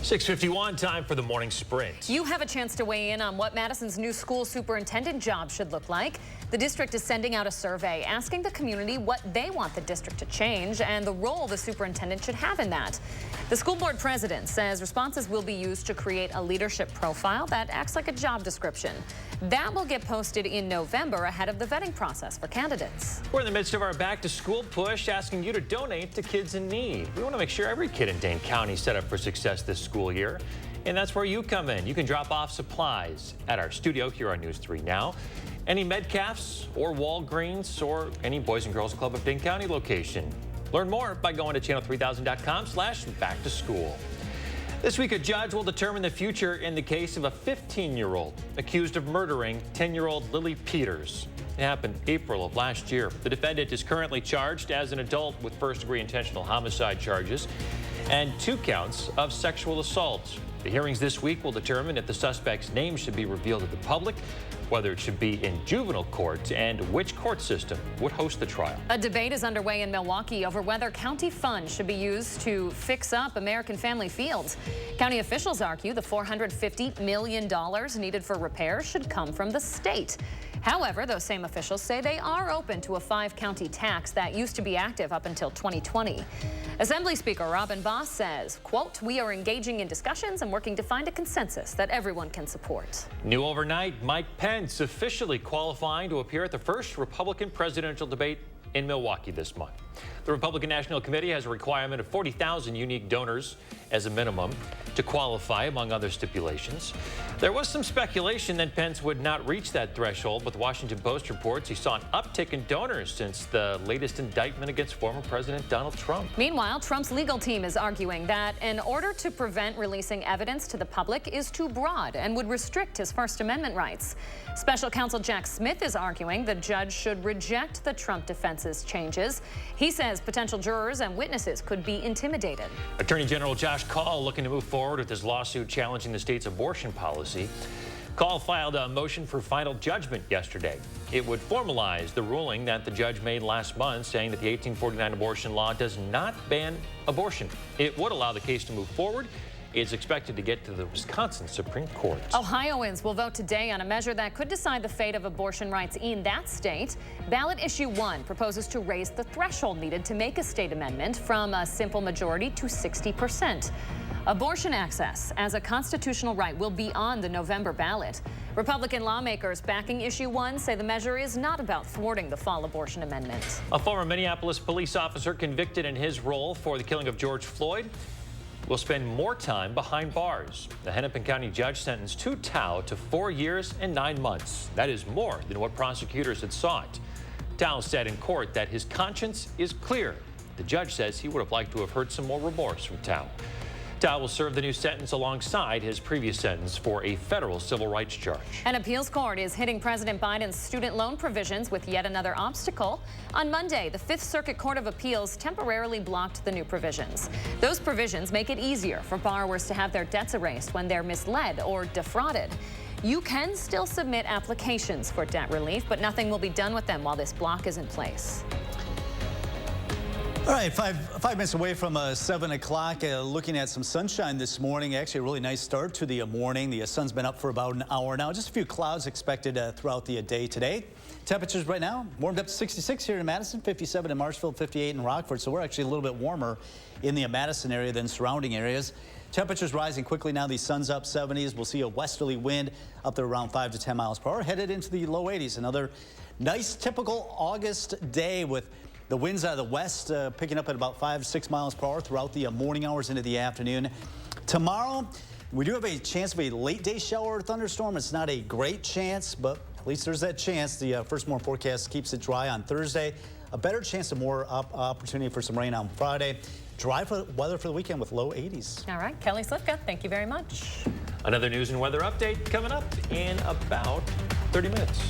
6:51, time for the morning sprint. You have a chance to weigh in on what Madison's new school superintendent job should look like. The district is sending out a survey asking the community what they want the district to change and the role the superintendent should have in that. The school board president says responses will be used to create a leadership profile that acts like a job description. That will get posted in November ahead of the vetting process for candidates. We're in the midst of our back to school push, asking you to donate to kids in need. We want to make sure every kid in Dane County is set up for success this school year. And that's where you come in. You can drop off supplies at our studio here on News 3 Now. Any Metcalf's or Walgreens or any Boys and Girls Club of Dane County location. Learn more by going to channel3000.com/back-to-school. This week, a judge will determine the future in the case of a 15-year-old accused of murdering 10-year-old Lily Peters. It happened April of last year. The defendant is currently charged as an adult with first-degree intentional homicide charges and 2 counts of sexual assault. The hearings this week will determine if the suspect's name should be revealed to the public, whether it should be in juvenile court, and which court system would host the trial. A debate is underway in Milwaukee over whether county funds should be used to fix up American Family Fields. County officials argue the $450 million needed for repairs should come from the state. However, those same officials say they are open to a 5-county tax that used to be active up until 2020. Assembly Speaker Robin Vos says, quote, "We are engaging in discussions and working to find a consensus that everyone can support." New overnight, Mike Pence officially qualifying to appear at the first Republican presidential debate in Milwaukee this month. The Republican National Committee has a requirement of 40,000 unique donors as a minimum to qualify, among other stipulations. There was some speculation that Pence would not reach that threshold, but the Washington Post reports he saw an uptick in donors since the latest indictment against former President Donald Trump. Meanwhile, Trump's legal team is arguing that in order to prevent releasing evidence to the public is too broad and would restrict his First Amendment rights. Special counsel Jack Smith is arguing the judge should reject the Trump defense's changes. He says potential jurors and witnesses could be intimidated. Attorney General Josh Kaul looking to move forward with his lawsuit challenging the state's abortion policy. Kaul filed a motion for final judgment yesterday. It would formalize the ruling that the judge made last month, saying that the 1849 abortion law does not ban abortion. It would allow the case to move forward. It's expected to get to the Wisconsin Supreme Court. Ohioans will vote today on a measure that could decide the fate of abortion rights in that state. Ballot issue 1 proposes to raise the threshold needed to make a state amendment from a simple majority to 60%. Abortion access as a constitutional right will be on the November ballot. Republican lawmakers backing issue 1 say the measure is not about thwarting the fall abortion amendment. A former Minneapolis police officer convicted in his role for the killing of George Floyd will spend more time behind bars. The Hennepin County judge sentenced Tu Tao to 4 years and 9 months. That is more than what prosecutors had sought. Tao said in court that his conscience is clear. The judge says he would have liked to have heard some more remorse from Tao. Tao will serve the new sentence alongside his previous sentence for a federal civil rights charge. An appeals court is hitting President Biden's student loan provisions with yet another obstacle. On Monday, the Fifth Circuit Court of Appeals temporarily blocked the new provisions. Those provisions make it easier for borrowers to have their debts erased when they're misled or defrauded. You can still submit applications for debt relief, but nothing will be done with them while this block is in place. All right, five minutes away from 7 o'clock, looking at some sunshine this morning. Actually, a really nice start to the morning. The sun's been up for about an hour now. Just a few clouds expected throughout the day today. Temperatures right now warmed up to 66 here in Madison, 57 in Marshfield, 58 in Rockford. So we're actually a little bit warmer in the Madison area than surrounding areas. Temperatures rising quickly now. The sun's up 70s. We'll see a westerly wind up to around 5 to 10 miles per hour, headed into the low 80s. Another nice typical August day with the winds out of the west picking up at about 5 to 6 miles per hour throughout the morning hours into the afternoon. Tomorrow, we do have a chance of a late day shower or thunderstorm. It's not a great chance, but at least there's that chance. The First Warn forecast keeps it dry on Thursday. A better chance of more opportunity for some rain on Friday. Dry weather for the weekend with low 80s. All right, Kelly Slipka, thank you very much. Another news and weather update coming up in about 30 minutes.